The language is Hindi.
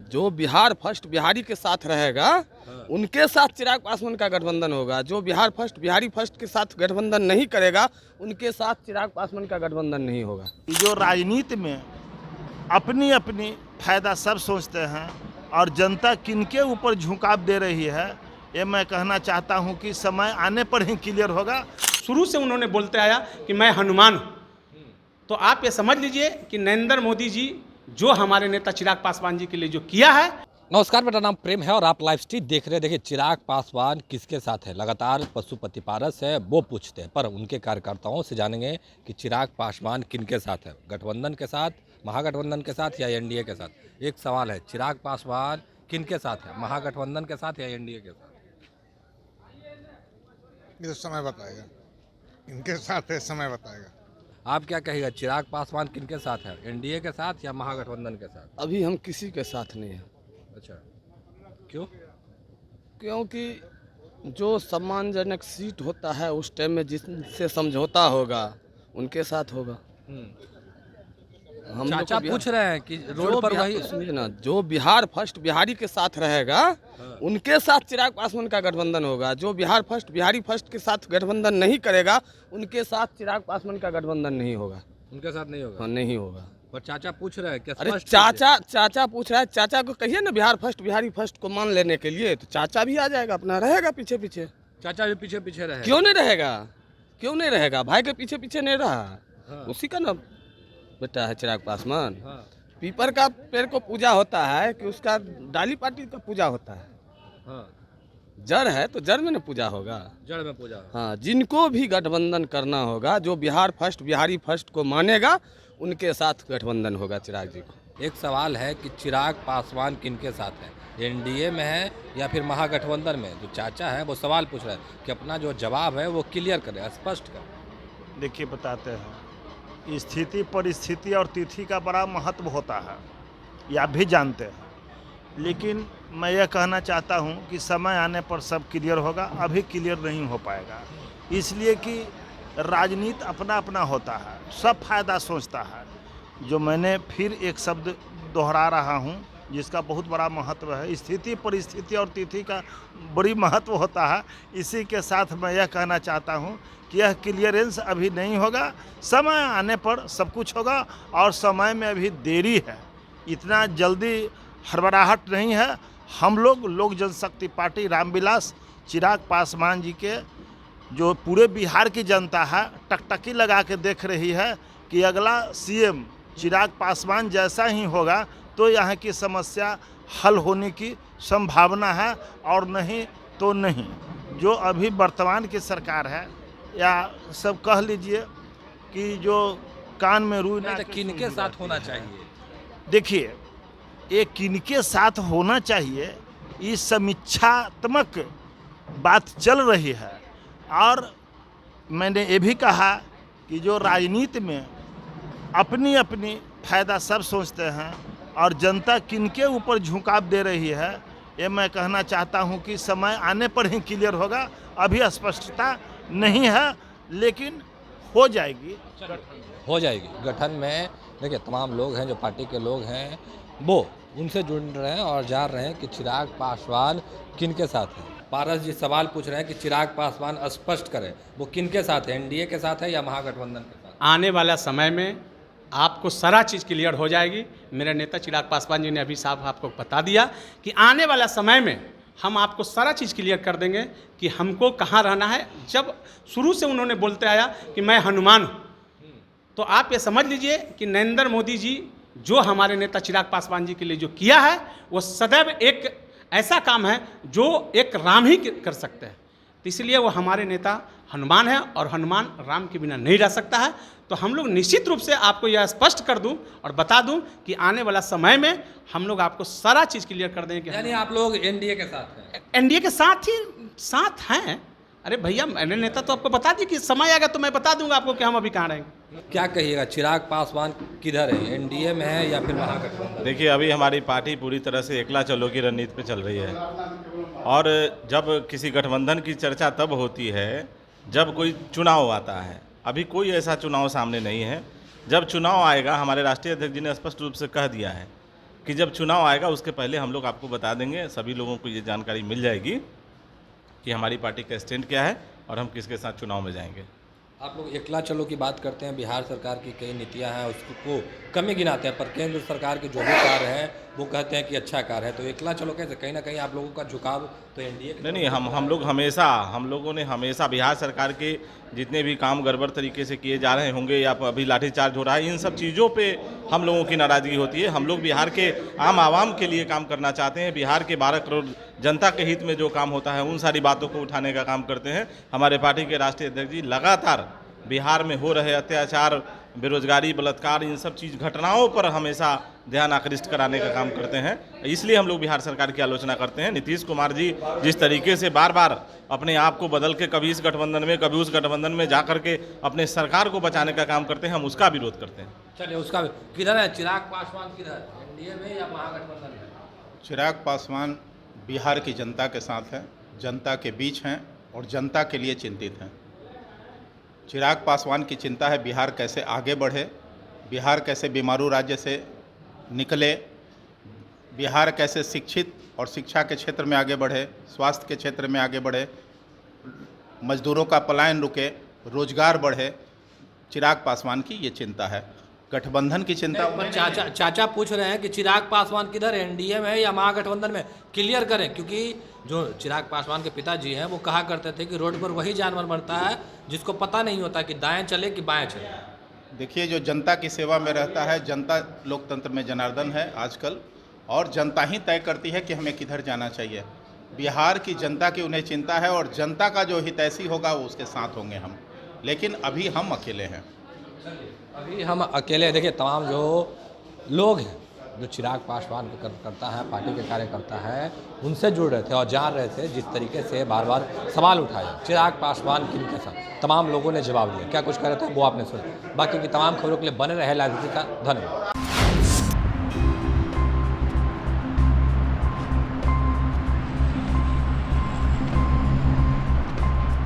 जो बिहार फर्स्ट बिहारी के साथ रहेगा उनके साथ चिराग पासवान का गठबंधन होगा। जो बिहार फर्स्ट बिहारी फर्स्ट के साथ गठबंधन नहीं करेगा उनके साथ चिराग पासवान का गठबंधन नहीं होगा। जो राजनीति में अपनी अपनी फायदा सब सोचते हैं और जनता किनके ऊपर झुकाव दे रही है, ये मैं कहना चाहता हूं कि समय आने पर ही क्लियर होगा। शुरू से उन्होंने बोलते आया कि मैं हनुमान हूँ। तो आप ये समझ लीजिए कि नरेंद्र मोदी जी जो हमारे नेता चिराग पासवान जी के लिए जो किया है। नमस्कार, मेरा नाम प्रेम है और आप लाइव स्ट्रीट देख रहे हैं। देखिए, चिराग पासवान किसके साथ है? लगातार पशुपति पारस है वो पूछते हैं, पर उनके कार्यकर्ताओं से जानेंगे कि चिराग पासवान किनके साथ है, गठबंधन के साथ, महागठबंधन के साथ या एनडीए के साथ। एक सवाल है, चिराग पासवान किनके साथ है, महागठबंधन के साथ या एनडीए के साथ? ये तो समय बताएगा, इनके साथ है, समय बताएगा। आप क्या कहेगा, चिराग पासवान किनके साथ है, एनडीए के साथ या महागठबंधन के साथ? अभी हम किसी के साथ नहीं हैं। अच्छा, क्यों? क्योंकि जो सम्मानजनक सीट होता है उस टाइम में जिससे समझौता होगा उनके साथ होगा। हम लोग चाचा को पूछ रहे हैं कि रोड पर वही सुनिए ना, जो बिहार फर्स्ट बिहारी के साथ रहेगा उनके साथ चिराग पासवान का गठबंधन होगा। जो बिहार फर्स्ट बिहारी फर्स्ट के साथ गठबंधन नहीं करेगा उनके साथ चिराग पासवान का गठबंधन नहीं होगा। उनके साथ नहीं होगा? हाँ, नहीं होगा। पर चाचा पूछ रहे हैं क्या? अरे स्पष्ट कीजिए। चाचा पूछ रहा है, चाचा को कहिए ना बिहार फर्स्ट बिहारी फर्स्ट को मान लेने के लिए, तो चाचा भी आ जाएगा, अपना रहेगा पीछे पीछे। चाचा भी पीछे पीछे रहे? क्यों नहीं रहेगा, क्यों नहीं रहेगा? भाई के पीछे पीछे नहीं रहा। हाँ। उसी का ना बेटा है चिराग पासवान। हाँ। पीपर का पेड़ को पूजा होता है कि उसका डाली पार्टी का पूजा होता है? हाँ, जड़ है तो जड़ में ना पूजा होगा। जड़ में पूजा। हाँ, जिनको भी गठबंधन करना होगा, जो बिहार फर्स्ट बिहारी फर्स्ट को मानेगा उनके साथ गठबंधन होगा चिराग जी को। एक सवाल है कि चिराग पासवान किनके साथ है, एनडीए में है या फिर महागठबंधन में? जो चाचा है वो सवाल पूछ रहे हैं कि अपना जो जवाब है वो क्लियर करें, स्पष्ट करें। देखिए, बताते हैं, स्थिति परिस्थिति और तिथि का बड़ा महत्व होता है, ये आप भी जानते हैं। लेकिन मैं यह कहना चाहता हूं कि समय आने पर सब क्लियर होगा। अभी क्लियर नहीं हो पाएगा, इसलिए कि राजनीति अपना अपना होता है, सब फायदा सोचता है। जो मैंने फिर एक शब्द दोहरा रहा हूं जिसका बहुत बड़ा महत्व है, स्थिति परिस्थिति और तिथि का बड़ी महत्व होता है। इसी के साथ मैं यह कहना चाहता हूं कि यह क्लियरेंस अभी नहीं होगा, समय आने पर सब कुछ होगा। और समय में अभी देरी है, इतना जल्दी हड़बड़ाहट नहीं है। हम लोग जनशक्ति पार्टी रामविलास चिराग पासवान जी के, जो पूरे बिहार की जनता है टकटकी लगा के देख रही है कि अगला सीएम चिराग पासवान जैसा ही होगा तो यहाँ की समस्या हल होने की संभावना है, और नहीं तो नहीं। जो अभी वर्तमान की सरकार है, या सब कह लीजिए कि जो कान में रुई ना, किनके साथ होना चाहिए? देखिए, ये किनके साथ होना चाहिए, इस समीक्षात्मक बात चल रही है। और मैंने ये भी कहा कि जो राजनीति में अपनी अपनी फायदा सब सोचते हैं और जनता किनके ऊपर झुकाव दे रही है, ये मैं कहना चाहता हूं कि समय आने पर ही क्लियर होगा। अभी स्पष्टता नहीं है, लेकिन हो जाएगी। हो जाएगी गठन में। देखिए, तमाम लोग हैं जो पार्टी के लोग हैं वो उनसे जुड़ रहे हैं और जान रहे हैं कि चिराग पासवान किनके साथ है। पारस जी सवाल पूछ रहे हैं कि चिराग पासवान स्पष्ट करें, वो किनके साथ है, एनडीए के साथ है या महागठबंधन के साथ? आने वाला समय में आपको सारा चीज़ क्लियर हो जाएगी। मेरे नेता चिराग पासवान जी ने अभी साफ आपको बता दिया कि आने वाला समय में हम आपको सारा चीज़ क्लियर कर देंगे कि हमको कहाँ रहना है। जब शुरू से उन्होंने बोलते आया कि मैं हनुमान हूँ, तो आप ये समझ लीजिए कि नरेंद्र मोदी जी जो हमारे नेता चिराग पासवान जी के लिए जो किया है वो सदैव एक ऐसा काम है जो एक राम ही कर सकते हैं। तो इसलिए वो हमारे नेता हनुमान है और हनुमान राम के बिना नहीं रह सकता है। तो हम लोग निश्चित रूप से आपको यह स्पष्ट कर दूं और बता दूं कि आने वाला समय में हम लोग आपको सारा चीज़ क्लियर कर देंगे। यानी आप लोग एनडीए के साथ हैं? एनडीए के साथ हैं। अरे भैया, मैंने नेता तो आपको बता दी कि समय आएगा तो मैं बता दूंगा आपको कि हम अभी कहाँ रहेंगे। क्या कहिएगा, चिराग पासवान किधर है, एनडीए में है या फिर महागठबंधन? देखिए, अभी हमारी पार्टी पूरी तरह से एकला चलो की रणनीति पे चल रही है। और जब किसी गठबंधन की चर्चा तब होती है जब कोई चुनाव आता है। अभी कोई ऐसा चुनाव सामने नहीं है। जब चुनाव आएगा, हमारे राष्ट्रीय अध्यक्ष जी ने स्पष्ट रूप से कह दिया है कि जब चुनाव आएगा उसके पहले हम लोग आपको बता देंगे, सभी लोगों को ये जानकारी मिल जाएगी कि हमारी पार्टी का स्टैंड क्या है और हम किसके साथ चुनाव में जाएंगे। आप लोग एकला चलो की बात करते हैं, बिहार सरकार की कई नीतियां हैं उसको कमी गिनाते हैं, पर केंद्र सरकार के जो भी कार्य हैं वो कहते हैं कि अच्छा कार्य है, तो एकला चलो कैसे? कहीं ना कहीं आप लोगों का झुकाव तो एनडीए नहीं, हम लोगों ने हमेशा बिहार सरकार के जितने भी काम गड़बड़ तरीके से किए जा रहे होंगे या अभी लाठीचार्ज हो रहा है, इन सब चीज़ों पे हम लोगों की नाराज़गी होती है। हम लोग बिहार के आम आवाम के लिए काम करना चाहते हैं, बिहार के 12 करोड़ जनता के हित में जो काम होता है उन सारी बातों को उठाने का काम करते हैं। हमारे पार्टी के राष्ट्रीय अध्यक्ष जी लगातार बिहार में हो रहे अत्याचार, बेरोजगारी, बलात्कार, इन सब चीज़ घटनाओं पर हमेशा ध्यान आकृष्ट कराने का काम करते हैं। इसलिए हम लोग बिहार सरकार की आलोचना करते हैं। नीतीश कुमार जी जिस तरीके से बार बार अपने आप को बदल के कभी इस गठबंधन में कभी उस गठबंधन में जा कर के अपने सरकार को बचाने का काम करते हैं, हम उसका विरोध करते हैं। चलिए, उसका किधर है चिराग पासवान, किधर एनडीए में या महागठबंधन में? चिराग पासवान बिहार की जनता के साथ हैं, जनता के बीच हैं और जनता के लिए चिंतित हैं। चिराग पासवान की चिंता है बिहार कैसे आगे बढ़े, बिहार कैसे बीमारू राज्य से निकले, बिहार कैसे शिक्षित और शिक्षा के क्षेत्र में आगे बढ़े, स्वास्थ्य के क्षेत्र में आगे बढ़े, मजदूरों का पलायन रुके, रोजगार बढ़े। चिराग पासवान की ये चिंता है। गठबंधन की चिंता पर चाचा पूछ रहे हैं कि चिराग पासवान किधर, एनडीए में या महागठबंधन में? क्लियर करें, क्योंकि जो चिराग पासवान के पिताजी हैं वो कहा करते थे कि रोड पर वही जानवर मरता है जिसको पता नहीं होता कि दाएं चले कि बाएं चले। देखिए, जो जनता की सेवा में रहता है, जनता लोकतंत्र में जनार्दन है आजकल, और जनता ही तय करती है कि हमें किधर जाना चाहिए। बिहार की जनता की उन्हें चिंता है और जनता का जो हितैषी होगा वो उसके साथ होंगे हम, लेकिन अभी हम अकेले हैं। अभी हम अकेले। देखिए, तमाम जो लोग हैं जो चिराग पासवान को करता है, पार्टी के कार्यकर्ता है, उनसे जुड़ रहे थे और जान रहे थे जिस तरीके से बार बार सवाल उठाए चिराग पासवान किनके साथ, तमाम लोगों ने जवाब दिया। क्या कुछ कह रहे थे वो आपने सुना। बाकी की तमाम खबरों के लिए बने रहे लाइव का। धन्यवाद।